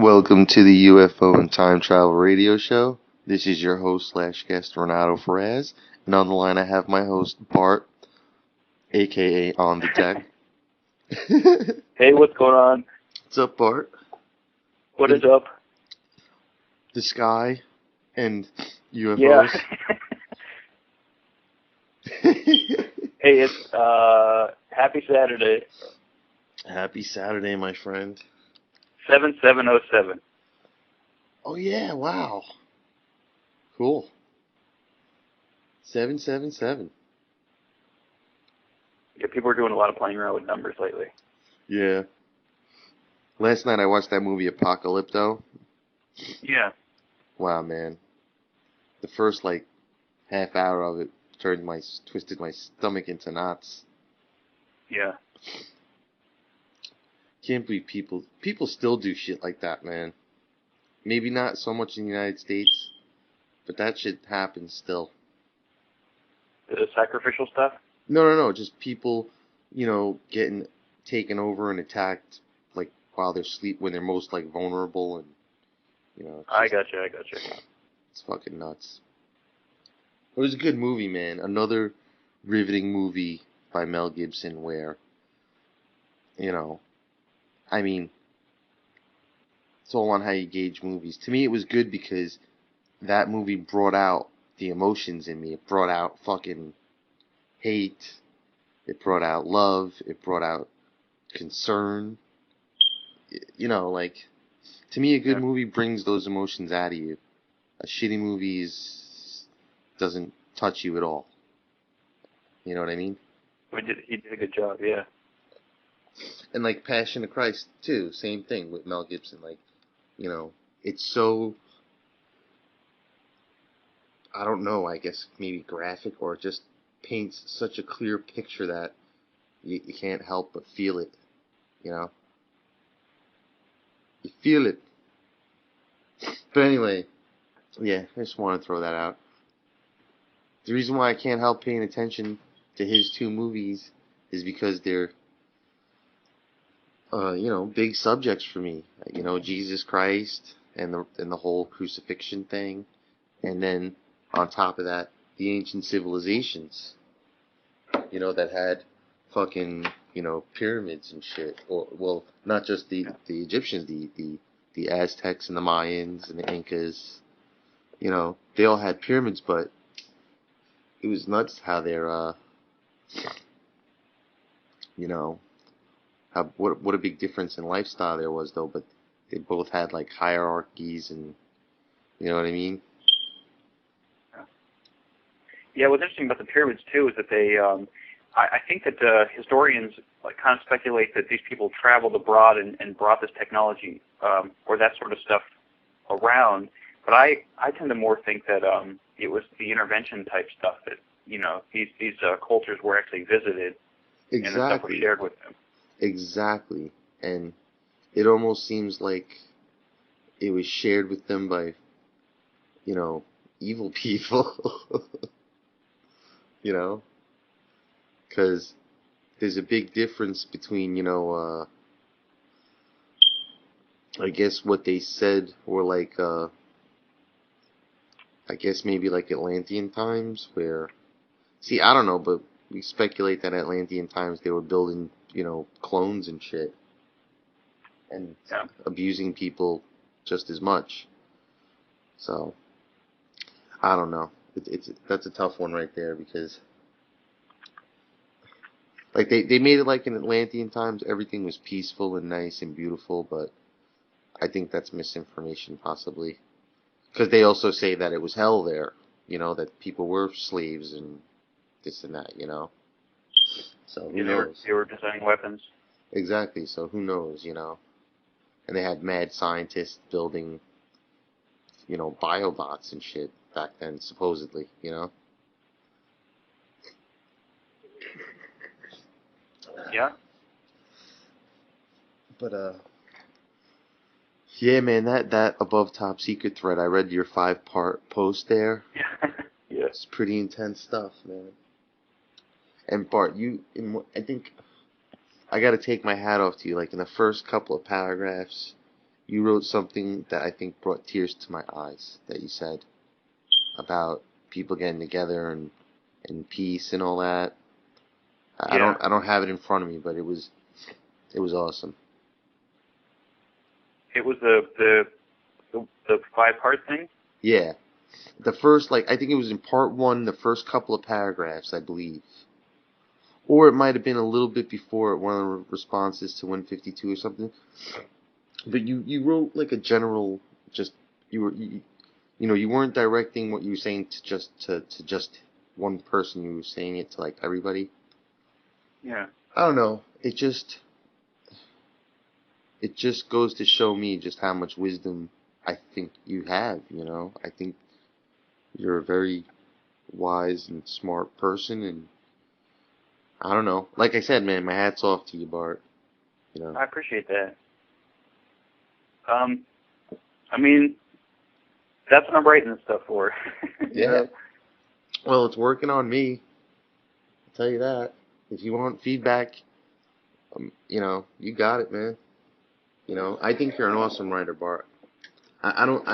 Welcome to the UFO and Time Travel Radio Show. This is your host slash guest Renato Ferraz, and on the line I have my host Bart, aka On the Deck. Hey, what's going on? What's up, Bart? What is up? The sky and UFOs. Yeah. Hey, it's happy Saturday. Happy Saturday, my friend. 7707. Oh yeah, wow. Cool. 777. Yeah, people are doing a lot of playing around with numbers lately. Yeah. Last night I watched that movie Apocalypto. Yeah. Wow, man. The first half hour of it twisted my stomach into knots. Yeah. Can't believe people still do shit like that, man. Maybe not so much in the United States, but that shit happens still. The sacrificial stuff? No. Just people, getting taken over and attacked, while they're when they're most, vulnerable and, I gotcha. It's fucking nuts. It was a good movie, man. Another riveting movie by Mel Gibson where, it's all on how you gauge movies. To me, it was good because that movie brought out the emotions in me. It brought out fucking hate. It brought out love. It brought out concern. To me, a good movie brings those emotions out of you. A shitty movie doesn't touch you at all. You know what I mean? He did a good job, yeah. And Passion of Christ too, same thing with Mel Gibson. It's so, I don't know, I guess maybe graphic, or just paints such a clear picture that you can't help but feel it. You feel it. But anyway, yeah, I just want to throw that out. The reason why I can't help paying attention to his two movies is because they're, big subjects for me. Jesus Christ and the whole crucifixion thing, and then on top of that, the ancient civilizations, that had fucking, pyramids and shit. Or, well, not just the Egyptians, the Aztecs and the Mayans and the Incas. They all had pyramids, but it was nuts how they're, what a big difference in lifestyle there was, though. But they both had hierarchies, and you know what I mean. Yeah, what's interesting about the pyramids too is that they, I think that historians kind of speculate that these people traveled abroad and brought this technology or that sort of stuff around. But I tend to more think that it was the intervention type stuff that these cultures were actually visited. Exactly. And the stuff was shared with them. Exactly. And it almost seems like it was shared with them by, evil people. Because there's a big difference between, I guess what they said were I guess maybe Atlantean times where, see, I don't know, but we speculate that Atlantean times they were building, clones and shit. And abusing people just as much. So, I don't know. That's a tough one right there because, they made it in Atlantean times, everything was peaceful and nice and beautiful, but I think that's misinformation possibly. Because they also say that it was hell there, that people were slaves and this and that, So who knows? They were designing weapons. Exactly, so who knows, And they had mad scientists building, biobots and shit back then, supposedly, Yeah. But, yeah, man, that above top secret thread, I read your 5-part post there. Yeah. It's pretty intense stuff, man. And Bart, I think I gotta take my hat off to you. In the first couple of paragraphs, you wrote something that I think brought tears to my eyes. That you said about people getting together and peace and all that. Yeah. I don't have it in front of me, but it was awesome. It was the 5-part thing. Yeah, the first, like, I think it was in part one, the first couple of paragraphs, I believe, or it might have been a little bit before one of the responses to 152 or something. But you wrote like a general, just you know, you weren't directing what you were saying to just one person. You were saying it to like everybody. Yeah. I don't know. It just goes to show me just how much wisdom I think you have, you know. I think you're a very wise and smart person, and I don't know. Like I said, man, my hat's off to you, Bart. You know. I appreciate that. I mean, that's what I'm writing this stuff for. Yeah. know? Well, it's working on me. I'll tell you that. If you want feedback, you know, you got it, man. You know, I think you're an awesome writer, Bart. I don't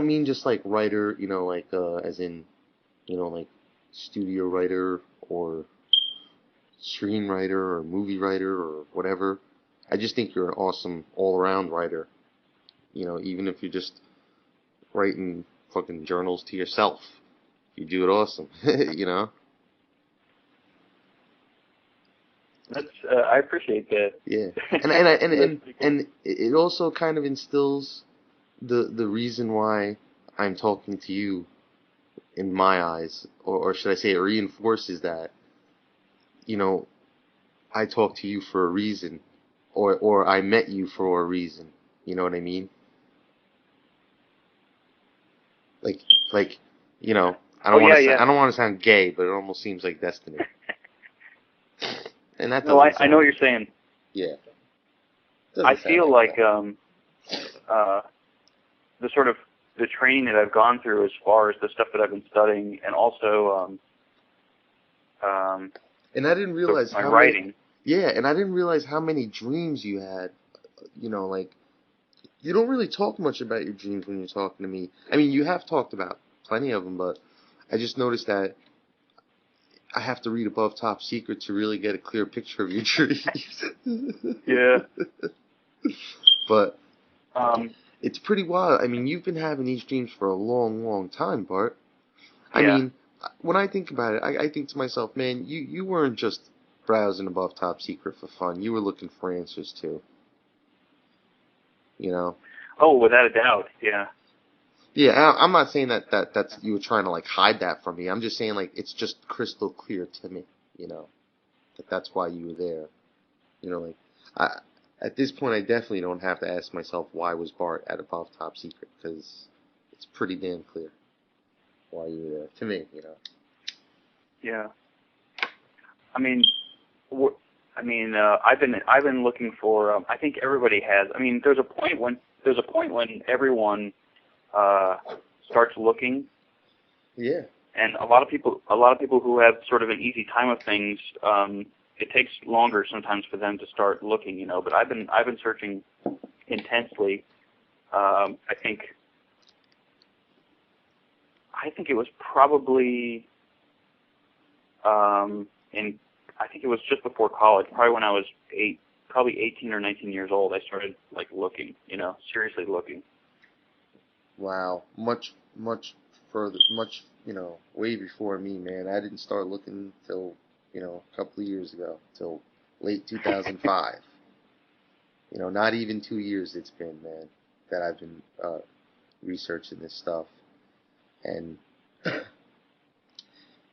mean just like writer, you know, like as in, you know, like studio writer or screenwriter or movie writer or whatever. I just think you're an awesome all-around writer. You know, even if you're just writing fucking journals to yourself, you do it awesome. You know. That's I appreciate that. Yeah, and it also kind of instills the reason why I'm talking to you in my eyes, or should I say, it reinforces that, you know, I talk to you for a reason, or I met you for a reason. You know what I mean? Like, you know, I don't Oh want to yeah, yeah. I don't want to sound gay, but it almost seems like destiny. And that No, doesn't I know what sound, you're saying. yeah. I Doesn't sound feel like that. the sort of the training that I've gone through as far as the stuff that I've been studying, and also And I didn't realize my how writing. many, yeah, and I didn't realize how many dreams you had. You know, like, you don't really talk much about your dreams when you're talking to me. I mean, you have talked about plenty of them, but I just noticed that I have to read Above Top Secret to really get a clear picture of your dreams. Yeah. But Um, it's pretty wild. I mean, you've been having these dreams for a long, long time, Bart. I yeah. mean, when I think about it, I think to myself, man, you weren't just browsing Above Top Secret for fun. You were looking for answers too. You know? Oh, without a doubt. Yeah. Yeah, I'm not saying that's you were trying to like hide that from me. I'm just saying like it's just crystal clear to me. You know, that's why you were there. You know, like I at this point I definitely don't have to ask myself why was Bart at Above Top Secret, because it's pretty damn clear why you were there to me. You know. Yeah. I mean, I've been looking for. I think everybody has. I mean, there's a point when everyone starts looking, Yeah. and a lot of people who have sort of an easy time of things, it takes longer sometimes for them to start looking, you know. But I've been searching intensely. I think it was probably I think it was just before college, probably when I was 18 or 19 years old. I started like looking, you know, seriously looking. Wow. Much further, you know, way before me, man. I didn't start looking till, you know, a couple of years ago, till late 2005. You know, not even 2 years it's been, man, that I've been researching this stuff. And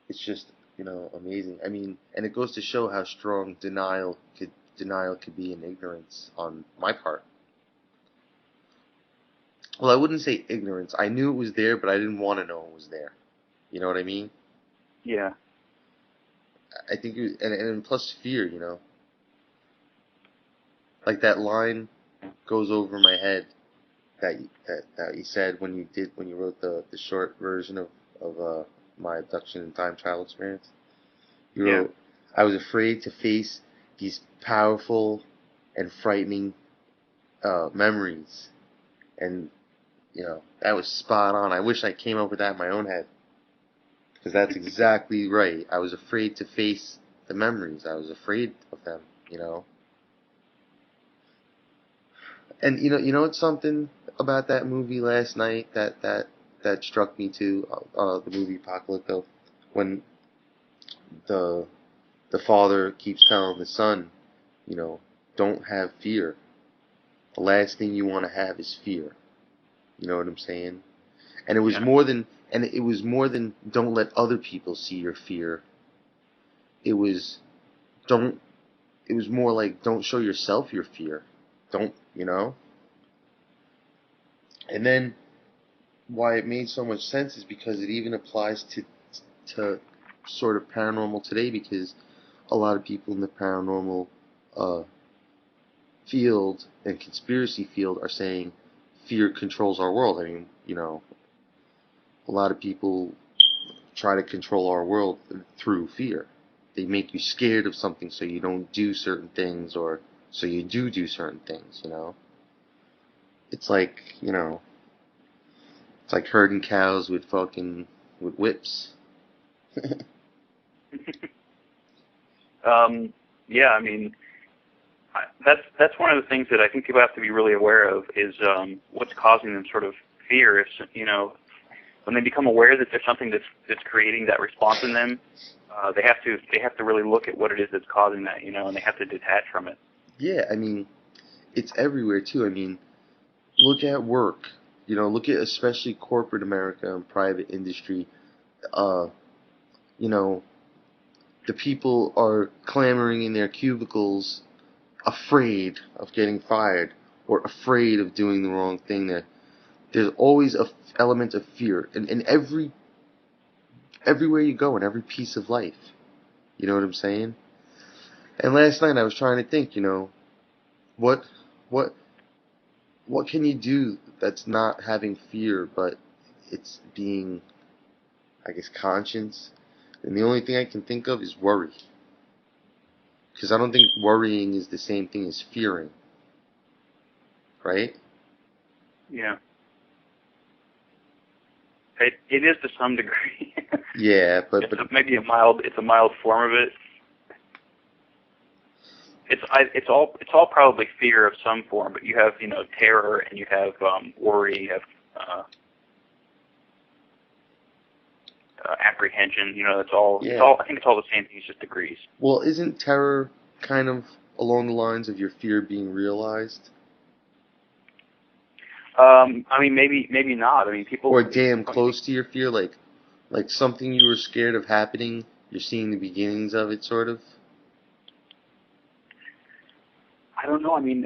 it's just, you know, amazing. I mean, and it goes to show how strong denial could be in ignorance on my part. Well, I wouldn't say ignorance. I knew it was there, but I didn't want to know it was there. You know what I mean? Yeah. I think it was, and plus fear, you know. Like that line goes over my head that you said when you wrote the short version of my abduction and time travel experience. You Yeah. wrote, "I was afraid to face these powerful and frightening memories, and that was spot on. I wish I came up with that in my own head, because that's exactly right. I was afraid to face the memories. I was afraid of them. And it's something about that movie last night that struck me too. The movie Apocalypto, when the the father keeps telling the son, don't have fear. The last thing you want to have is fear. You know what I'm saying? And it was Yeah. more than don't let other people see your fear. It was don't. It was more like don't show yourself your fear. Don't. And then why it made so much sense is because it even applies to sort of paranormal today, because a lot of people in the paranormal uh, field and conspiracy field are saying fear controls our world. I mean, a lot of people try to control our world through fear. They make you scared of something so you don't do certain things, or so you do certain things. It's like, it's like herding cows with whips. Yeah, I mean, that's one of the things that I think people have to be really aware of is what's causing them sort of fear. If when they become aware that there's something that's creating that response in them, they have to really look at what it is that's causing that, and they have to detach from it. Yeah, I mean, it's everywhere too. I mean, look at work. Look at especially corporate America and private industry. Uh, you know, the people are clamoring in their cubicles, afraid of getting fired or afraid of doing the wrong thing. There's always a element of fear in everywhere you go, in every piece of life. You know what I'm saying? And last night I was trying to think, what what what can you do that's not having fear, but it's being, I guess, conscious? And the only thing I can think of is worry. Because I don't think worrying is the same thing as fearing. Right? Yeah. It is to some degree. Yeah, but maybe a mild form of it. It's all probably fear of some form, but you have terror, and you have worry, you have apprehension. That's all. yeah. It's all. I think it's all the same thing. It's just degrees. Well, isn't terror kind of along the lines of your fear being realized? I mean, maybe not. I mean, people. Or damn close to your fear, like something you were scared of happening, you're seeing the beginnings of it, sort of. I don't know. I mean,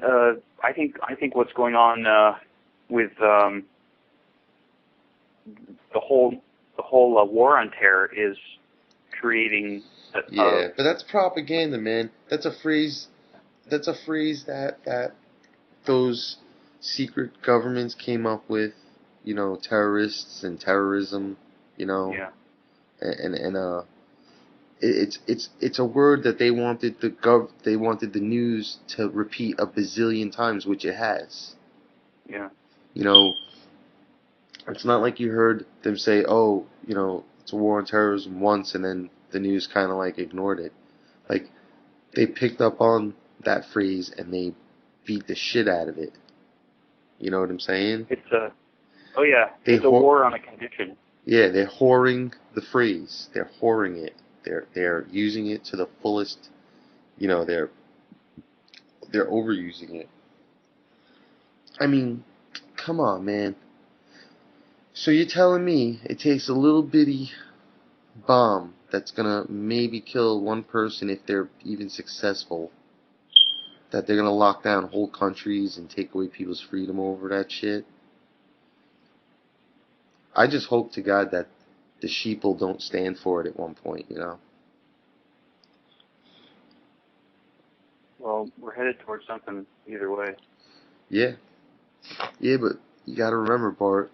I think what's going on with the whole war on terror is creating. Yeah, but that's propaganda, man. That's a phrase. That's a phrase that those secret governments came up with. Terrorists and terrorism. Yeah. And it's a word that they wanted the news to repeat a bazillion times, which it has. Yeah. It's not like you heard them say, "Oh, it's a war on terrorism" once, and then the news kind of like ignored it. Like they picked up on that phrase and they beat the shit out of it. You know what I'm saying? It's a war on a condition. Yeah, they're whoring the phrase. They're whoring it. They're using it to the fullest. They're overusing it. I mean, come on, man. So you're telling me it takes a little bitty bomb that's gonna maybe kill one person, if they're even successful, that they're gonna lock down whole countries and take away people's freedom over that shit? I just hope to God that the sheeple don't stand for it at one point, Well, we're headed towards something either way. Yeah. Yeah, but you gotta remember, Bart,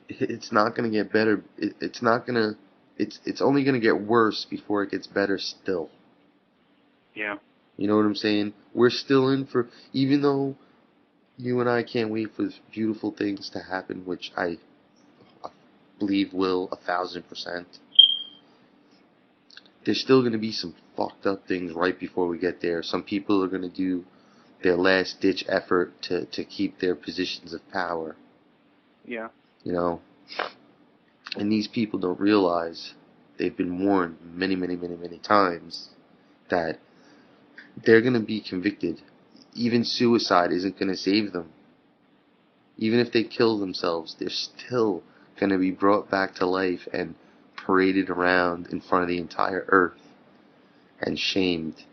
it's not gonna get better. It's not gonna. It's only gonna get worse before it gets better still. Yeah. You know what I'm saying? We're still in for, even though you and I can't wait for beautiful things to happen, which I believe will 1,000%. There's still going to be some fucked up things right before we get there. Some people are going to do their last ditch effort to keep their positions of power. Yeah. You know? And these people don't realize, they've been warned many, many, many, many times, that they're going to be convicted. Even suicide isn't going to save them. Even if they kill themselves, they're still going to be brought back to life and paraded around in front of the entire earth and shamed.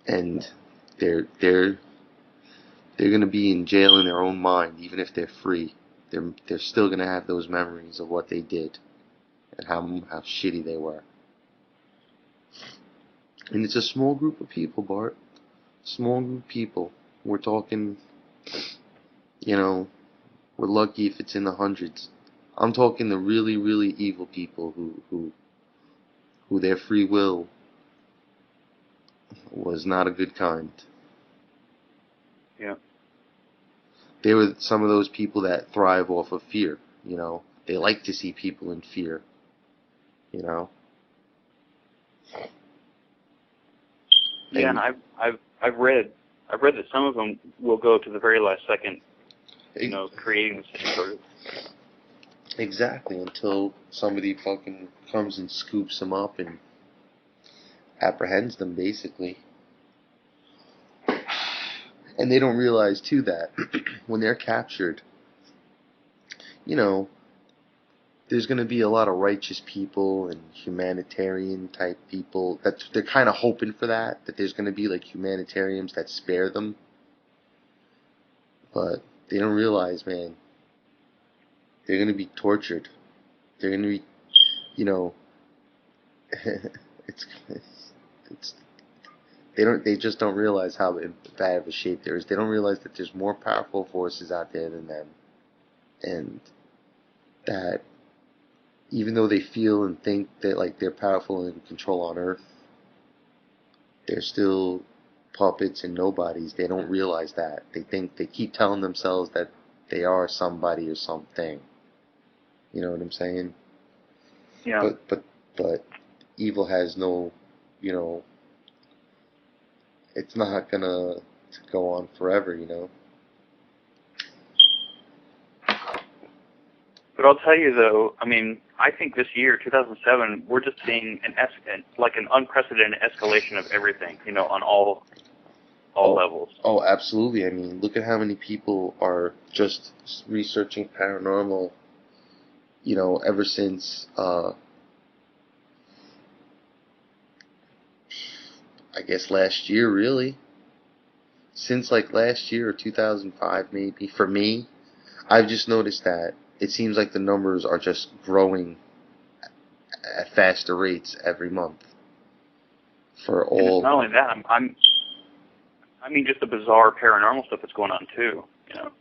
And they're going to be in jail in their own mind, even if they're free. They're still going to have those memories of what they did and how shitty they were. And it's a small group of people, Bart. Small group of people. We're talking, you know, we're lucky if it's in the hundreds. I'm talking the really, really evil people who their free will was not a good kind. Yeah. They were some of those people that thrive off of fear, you know. They like to see people in fear, you know. Yeah, and I've read that some of them will go to the very last second, you know, creating the same sort of. Exactly, until somebody fucking comes and scoops them up and apprehends them, basically. And they don't realize, too, that when they're captured, you know, there's going to be a lot of righteous people and humanitarian type people. They're kind of hoping for that there's going to be like humanitarians that spare them. But they don't realize, man, they're going to be tortured. They're going to be, you know, they just don't realize how bad of a shape there is. They don't realize that there's more powerful forces out there than them. And that even though they feel and think that like they're powerful and in control on Earth, they're still puppets and nobodies. They don't realize that. They keep telling themselves that they are somebody or something. You know what I'm saying? Yeah. But evil has no, you know, it's not gonna go on forever, you know. But I'll tell you though, I mean, I think this year, 2007, we're just seeing an unprecedented escalation of everything, you know, on all levels. Oh, absolutely. I mean, look at how many people are just researching paranormal, you know, ever since, I guess last year, really. Since like last year or 2005 maybe, for me, I've just noticed that it seems like the numbers are just growing at faster rates every month. For all. And it's not only that, I mean, just the bizarre paranormal stuff that's going on too, you know.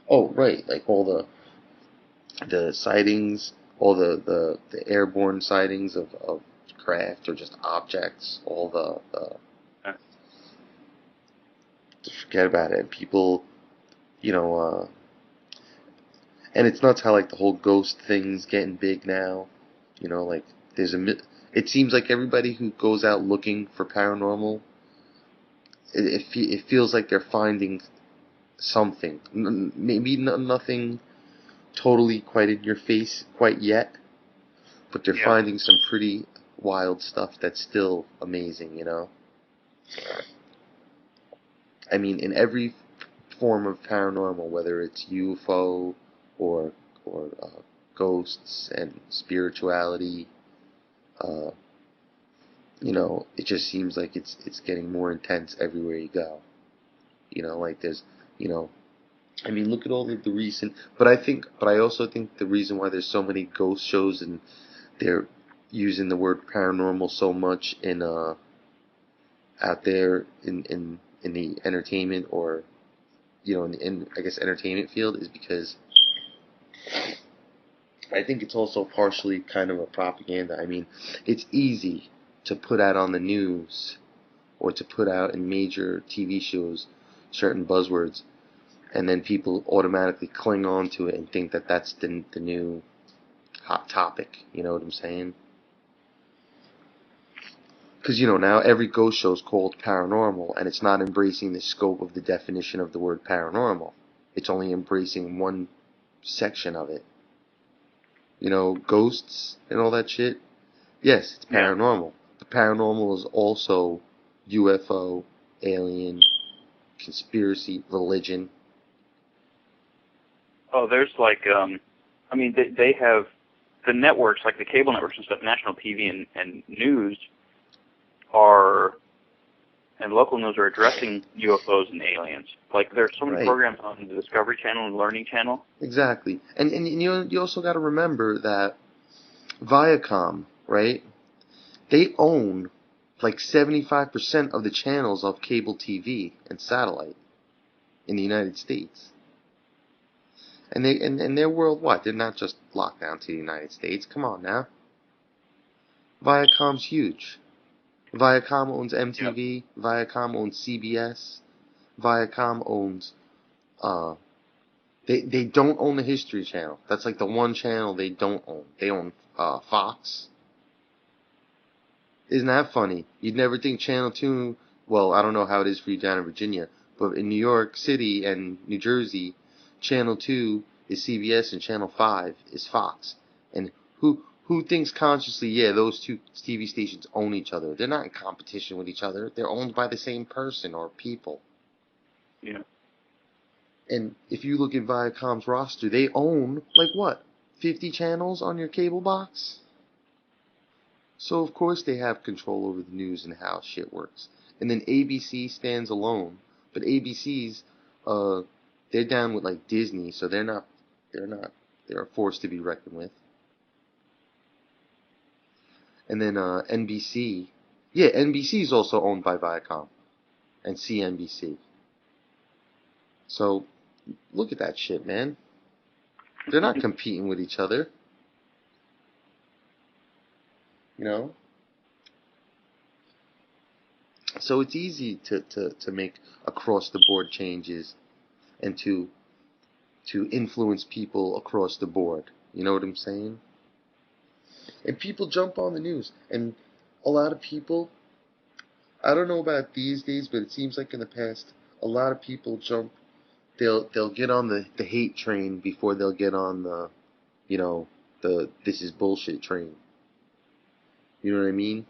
Oh, right, like all the sightings, all the airborne sightings of craft or just objects, all the forget about it. People, you know, and it's nuts how like the whole ghost thing's getting big now. You know, like it seems like everybody who goes out looking for paranormal, it feels like they're finding something. Maybe nothing totally quite in your face quite yet, but they're finding some pretty wild stuff that's still amazing, you know? I mean, in every form of paranormal, whether it's UFO or ghosts and spirituality, you know, it just seems like it's getting more intense everywhere you go. You know, like there's, you know, I mean, look at all of the recent, but I also think the reason why there's so many ghost shows and they're using the word paranormal so much in out there in the entertainment or, you know, in I guess entertainment field is because I think it's also partially kind of a propaganda. I mean, it's easy to put out on the news or to put out in major TV shows certain buzzwords, and then people automatically cling on to it and think that that's the new hot topic. You know what I'm saying? Because, now every ghost show is called paranormal, and it's not embracing the scope of the definition of the word paranormal. It's only embracing one section of it. Ghosts and all that shit. Yes, it's paranormal. Yeah. But paranormal is also UFO, alien, conspiracy, religion. Oh, there's they have the networks, like the cable networks and stuff, national TV and news and local news are addressing UFOs and aliens. Like, there's so many programs on the Discovery Channel and Learning Channel. Exactly. And you also got to remember that Viacom, right? They own like 75% of the channels of cable TV and satellite in the United States. And they're worldwide. They're not just locked down to the United States. Come on now. Viacom's huge. Viacom owns MTV. Yep. Viacom owns CBS. Viacom owns they don't own the History Channel. That's like the one channel they don't own. They own Fox. Isn't that funny? You'd never think Channel 2, well, I don't know how it is for you down in Virginia, but in New York City and New Jersey, Channel 2 is CBS and Channel 5 is Fox. And who thinks consciously, yeah, those two TV stations own each other? They're not in competition with each other. They're owned by the same person or people. Yeah. And if you look at Viacom's roster, they own, 50 channels on your cable box? So, of course, they have control over the news and how shit works. And then ABC stands alone. But ABC's, they're down with, Disney, so they're a force to be reckoned with. And then, NBC. Yeah, NBC is also owned by Viacom. And CNBC. So, look at that shit, man. They're not competing with each other. So it's easy to make across the board changes and to influence people across the board. You know what I'm saying? And people jump on the news, and a lot of people, I don't know about these days, but it seems like in the past, a lot of people they'll get on the hate train before they'll get on the this is bullshit train. You know what I mean?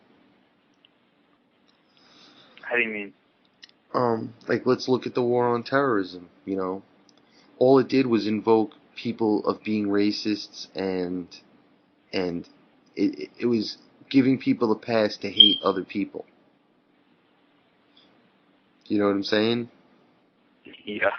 How do you mean? Let's look at the war on terrorism, All it did was invoke people of being racists, and it was giving people a pass to hate other people. You know what I'm saying? Yeah.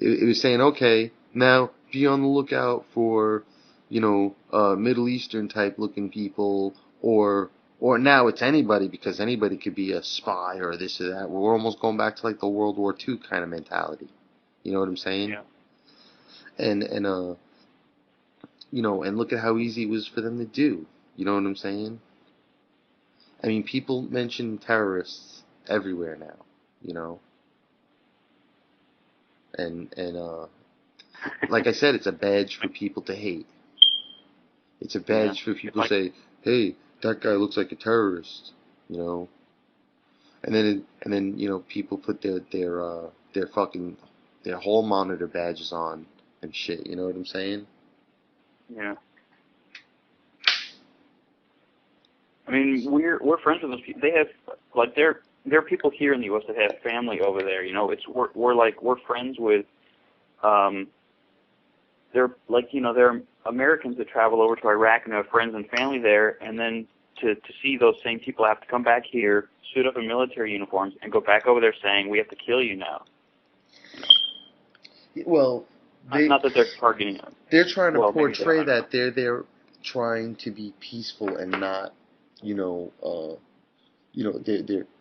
It was saying, okay, now be on the lookout for, Middle Eastern type looking people, or now it's anybody, because anybody could be a spy or this or that. We're almost going back to the World War II kind of mentality. You know what I'm saying? Yeah. And and look at how easy it was for them to do. You know what I'm saying? I mean, people mention terrorists everywhere now, And like I said, it's a badge for people to hate. It's a badge for people to say, hey, that guy looks like a terrorist, And then people put their hall monitor badges on and shit. You know what I'm saying? Yeah. I mean, we're friends with those people. They have there are people here in the U.S. that have family over there. We're friends with they're Americans that travel over to Iraq and have friends and family there, and then to see those same people have to come back here, suit up in military uniforms, and go back over there saying, we have to kill you now. Well, not that they're targeting them. They're trying to portray that they're trying to be peaceful and not,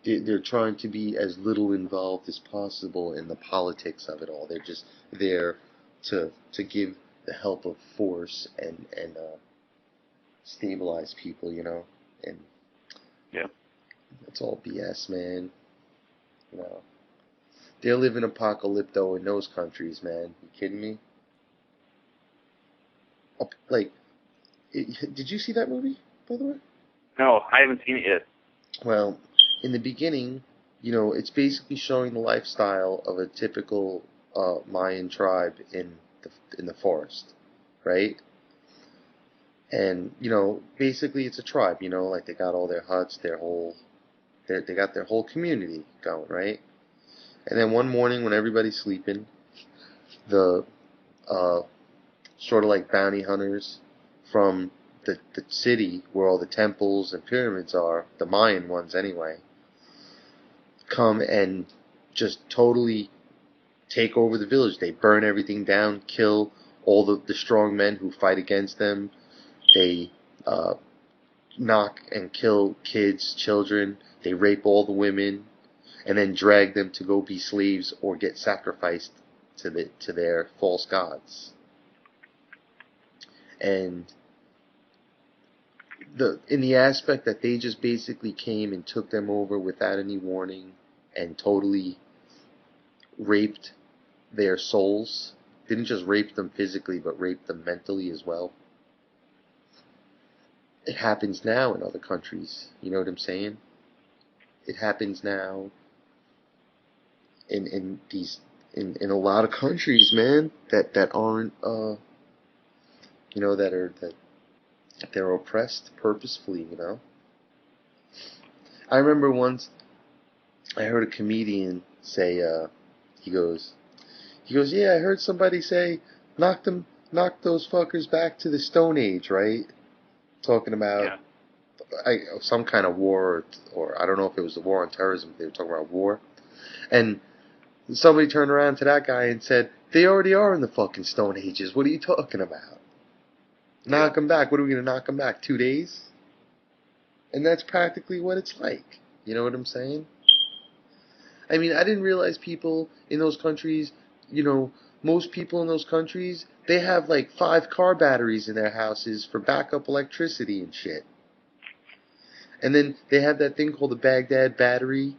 they're trying to be as little involved as possible in the politics of it all. They're just there to give the help of force and stabilize people, And Yeah. It's all BS, man. You know, they're living apocalypto in those countries, man. You kidding me? Like, did you see that movie, by the way? No, I haven't seen it yet. Well, in the beginning, it's basically showing the lifestyle of a typical Mayan tribe in the forest, right? And basically it's a tribe. Like they got all their huts, they got their whole community going, right? And then one morning when everybody's sleeping, the sort of like bounty hunters from the city where all the temples and pyramids are, the Mayan ones anyway, come and just totally take over the village. They burn everything down, kill all the strong men who fight against them. They knock and kill kids, children. They rape all the women, and then drag them to go be slaves or get sacrificed to their false gods. And in the aspect that they just basically came and took them over without any warning and totally raped their souls. Didn't just rape them physically, but raped them mentally as well. It happens now in other countries. You know what I'm saying? It happens now in a lot of countries, man, that aren't that they're oppressed purposefully, I remember once I heard a comedian say, he goes, yeah, I heard somebody say, knock those fuckers back to the Stone Age, right? Talking about some kind of war, or I don't know if it was the war on terrorism, they were talking about war. And somebody turned around to that guy and said, they already are in the fucking Stone Ages. What are you talking about? Knock them back. What are we going to knock them back? 2 days? And that's practically what it's like. You know what I'm saying? I mean, I didn't realize people in those countries, most people in those countries, they have like 5 car batteries in their houses for backup electricity and shit. And then they have that thing called the Baghdad battery.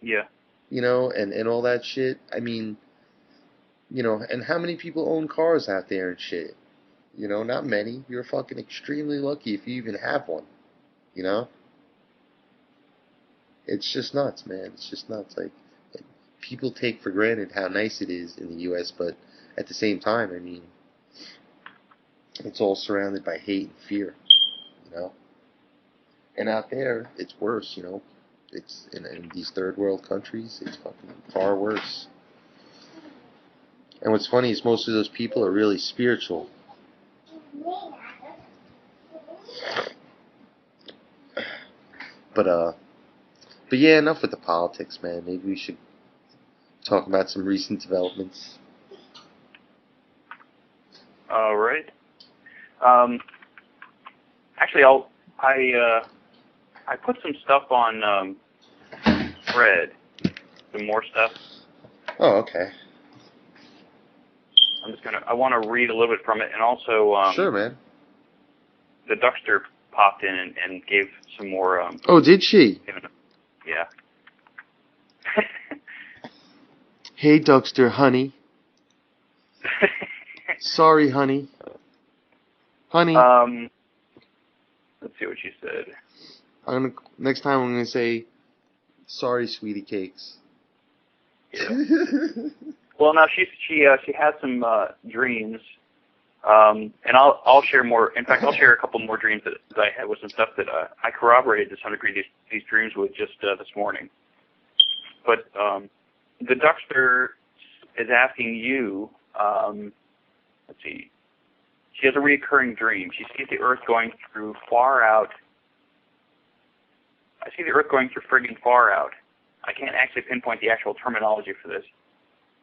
Yeah. And all that shit. I mean, and how many people own cars out there and shit? Not many. You're fucking extremely lucky if you even have one. It's just nuts, man. It's just nuts. Like, people take for granted how nice it is in the U.S., but at the same time, I mean, it's all surrounded by hate and fear, And out there, it's worse, It's in these third world countries, it's fucking far worse. And what's funny is most of those people are really spiritual. But yeah, enough with the politics, man. Maybe we should talk about some recent developments. All right. Actually, I put some stuff on Fred, some more stuff. Oh, okay. I want to read a little bit from it, and also sure, man. The Duckster popped in and gave some more. Oh, did she? Yeah. Hey, Duckster, honey. Sorry, honey. Honey. Let's see what she said. Next time I'm gonna say, sorry, sweetie cakes. Yeah. Well, now she has some dreams, and I'll share more. In fact, I'll share a couple more dreams that I had with some stuff that I corroborated to some degree these dreams with just this morning. But the Duckster is asking you. Let's see. She has a recurring dream. She sees the Earth going through far out. I see the Earth going through friggin' far out. I can't actually pinpoint the actual terminology for this.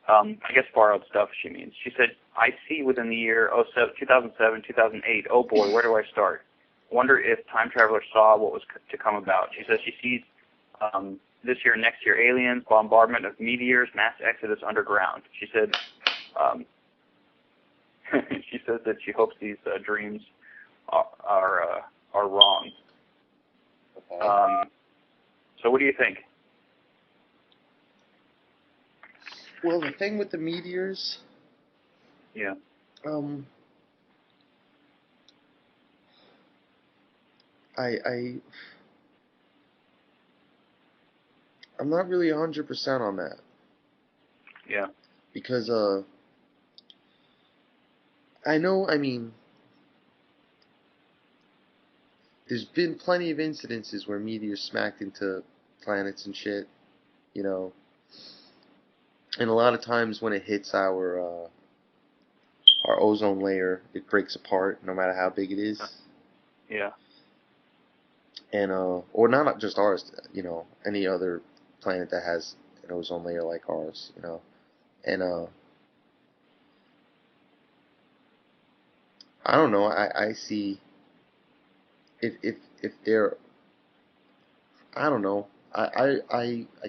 I guess far out stuff she means. She said, I see within the year 2007, 2008, oh boy, where do I start? Wonder if time travelers saw what was to come about. She says she sees this year and next year aliens, bombardment of meteors, mass exodus underground. She said, she says that she hopes these dreams are wrong. Um, so what do you think? Well, the thing with the meteors, Yeah. um, I I'm not really 100% on that Yeah. because I know, I mean, there's been plenty of incidences where meteors smacked into planets and shit, you know, and a lot of times when it hits our ozone layer, it breaks apart no matter how big it is. Yeah. And or not just ours, you know, any other planet that has an ozone layer like ours, you know. And I don't know, I see if they're, I don't know. I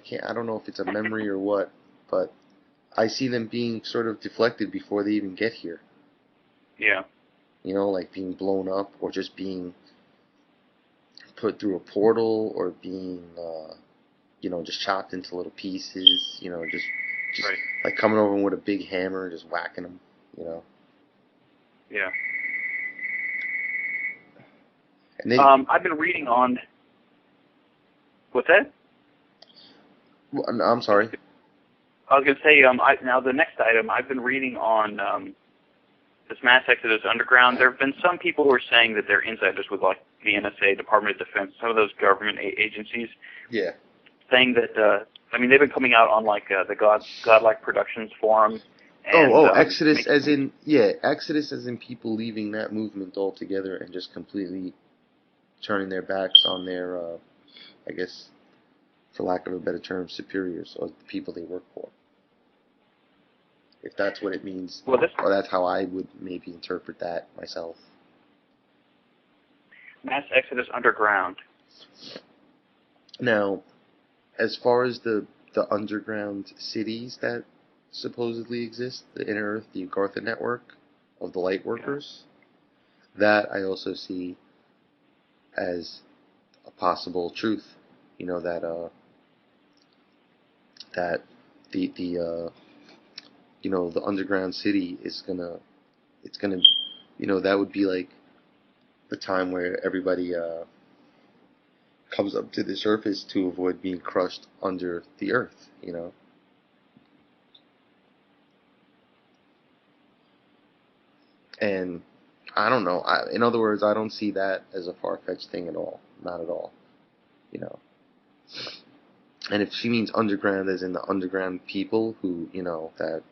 can't, I don't know if it's a memory or what, but I see them being sort of deflected before they even get here. Yeah. You know, like being blown up or just being put through a portal or being, you know, just chopped into little pieces. You know, just Right. like coming over with a big hammer and just whacking them. You know. Yeah. And they, I've been reading on. What's that? well, no, I'm sorry. I was going to say, now the next item, I've been reading on this mass exodus underground. There have been some people who are saying that they're insiders with, like, the NSA, Department of Defense, some of those government agencies, Yeah. saying that, I mean, they've been coming out on, like, the Godlike Productions forum. And, Exodus as in, yeah, Exodus as in people leaving that movement altogether and just completely turning their backs on their, I guess, for lack of a better term, superiors or the people they work for. If that's what it means, well, this or that's how I would maybe interpret that myself. mass exodus underground. Now, as far as the underground cities that supposedly exist, the Inner Earth, the Agartha network of the light workers, that I also see as a possible truth. You know, that the you know, the underground city is gonna, it's gonna, you know, that would be like the time where everybody comes up to the surface to avoid being crushed under the earth, you know. And I don't know. In other words, I don't see that as a far-fetched thing at all. Not at all, you know. And if she means underground as in the underground people who, you know, that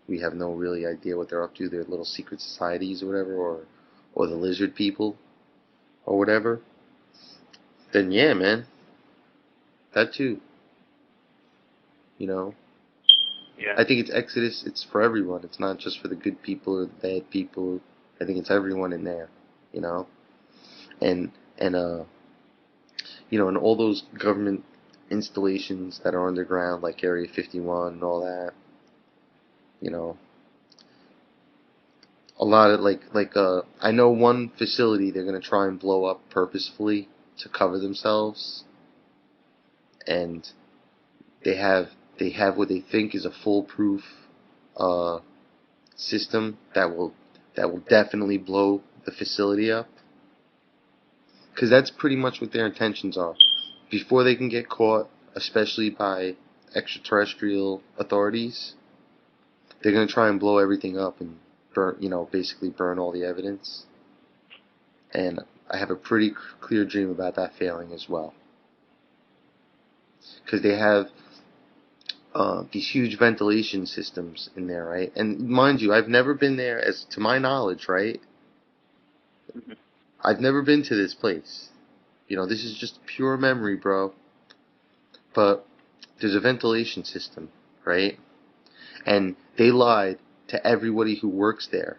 we have no really idea what they're up to, their little secret societies or whatever, or the lizard people or whatever, then yeah, man, that too, you know. Yeah. I think it's Exodus, it's for everyone. It's not just for the good people or the bad people. I think it's everyone in there, you know. And you know, and all those government installations that are underground, like Area 51 and all that, you know. A lot of I know one facility they're gonna try and blow up purposefully to cover themselves, and they have what they think is a foolproof uh, system that will definitely blow the facility up, because that's pretty much what their intentions are. Before they can get caught, especially by extraterrestrial authorities, they're gonna try and blow everything up and burn, you know, basically burn all the evidence. And I have a pretty clear dream about that failing as well, because they have these huge ventilation systems in there, right? And mind you, I've never been there, as to my knowledge, right? Mhm. I've never been to this place. You know, this is just pure memory, bro. But there's a ventilation system, right? And they lied to everybody who works there.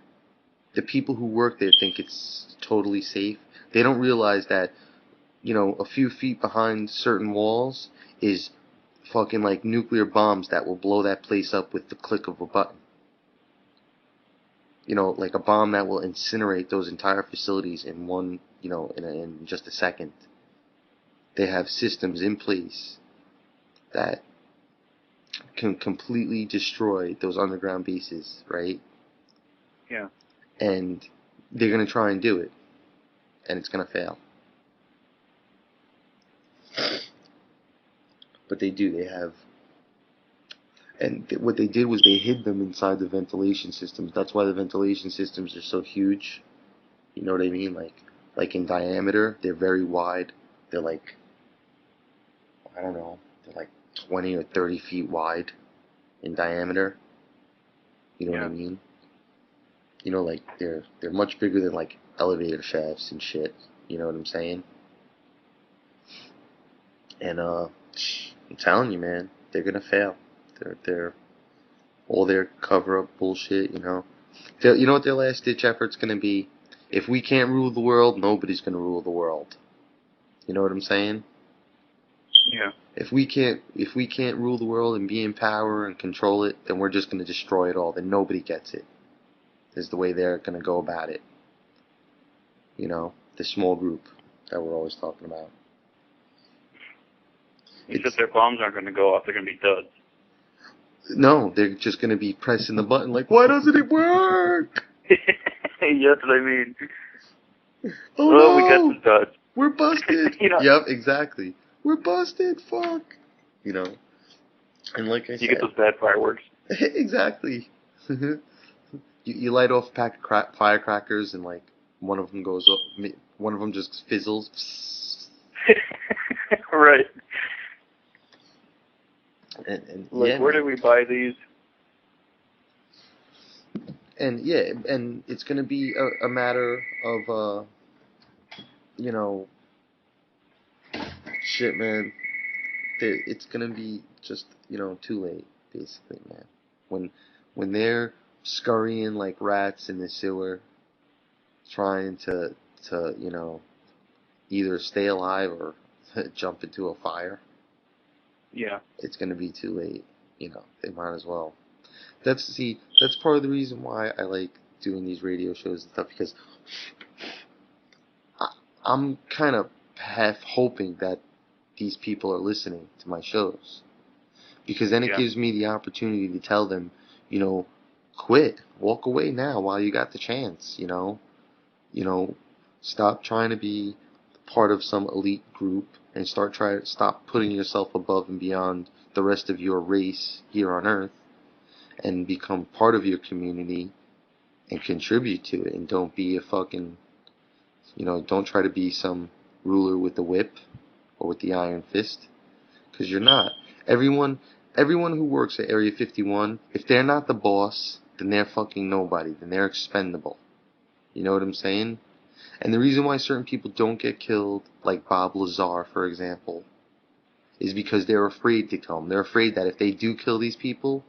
The people who work there think it's totally safe. They don't realize that, you know, a few feet behind certain walls is fucking like nuclear bombs that will blow that place up with the click of a button. You know, like a bomb that will incinerate those entire facilities in one, you know, in just a second. they have systems in place that can completely destroy those underground bases, right? Yeah. And they're going to try and do it, and it's going to fail. But they do. They have, and what they did was they hid them inside the ventilation systems. That's why the ventilation systems are so huge. You know what I mean? Like in diameter, they're very wide. They're like, I don't know, they're like 20 or 30 feet wide in diameter. You know what I mean? You know, like they're much bigger than like elevator shafts and shit. You know what I'm saying? And I'm telling you, man, they're gonna fail. They're all their cover up bullshit. You know, you know what their last ditch effort's gonna be? If we can't rule the world, nobody's gonna rule the world. You know what I'm saying? Yeah. If we can't rule the world and be in power and control it, then we're just gonna destroy it all. Then nobody gets it. Is the way they're gonna go about it. You know, the small group that we're always talking about. Except their bombs aren't going to go off; they're going to be duds. No, they're just gonna be pressing the button like, why doesn't it work? Yeah, that's what I mean. Oh no, we got some duds. We're busted. You know, yep, exactly. We're busted. Fuck. You know, and like I said, you get those bad fireworks. exactly. you light off a pack of firecrackers and like one of them goes up, one of them just fizzles. Right. And like, yeah, where man. did we buy these? And yeah, and it's gonna be a matter of you know, shit, man. It's gonna be just, you know, too late, basically, man. When they're scurrying like rats in the sewer, trying to you know, either stay alive or jump into a fire. Yeah. It's gonna be too late. You know, they might as well. That's part of the reason why I like doing these radio shows and stuff, because I'm kind of half hoping that these people are listening to my shows, because then it gives me the opportunity to tell them, you know, quit, walk away now while you got the chance. You know, stop trying to be part of some elite group and stop putting yourself above and beyond the rest of your race here on Earth, and become part of your community and contribute to it, and don't be a fucking, you know, don't try to be some ruler with the whip or with the iron fist, because you're not. Everyone who works at Area 51, if they're not the boss, then they're fucking nobody. Then they're expendable. You know what I'm saying? And the reason why certain people don't get killed, like Bob Lazar, for example, is because they're afraid to kill them. They're afraid that if they do kill these people,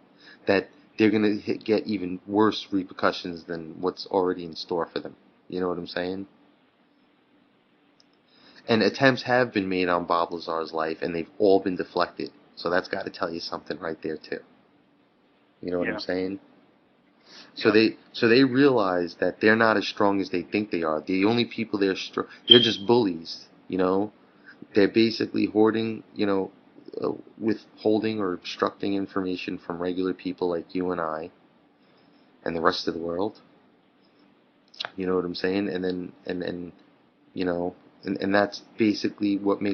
that they're going to get even worse repercussions than what's already in store for them. You know what I'm saying? And attempts have been made on Bob Lazar's life, and they've all been deflected. So that's got to tell you something right there, too. You know what I'm saying? So they realize that they're not as strong as they think they are. The only people they're just bullies, you know? They're basically hoarding, you know, withholding or obstructing information from regular people like you and I and the rest of the world. You know what I'm saying? And then, you know, and that's basically what makes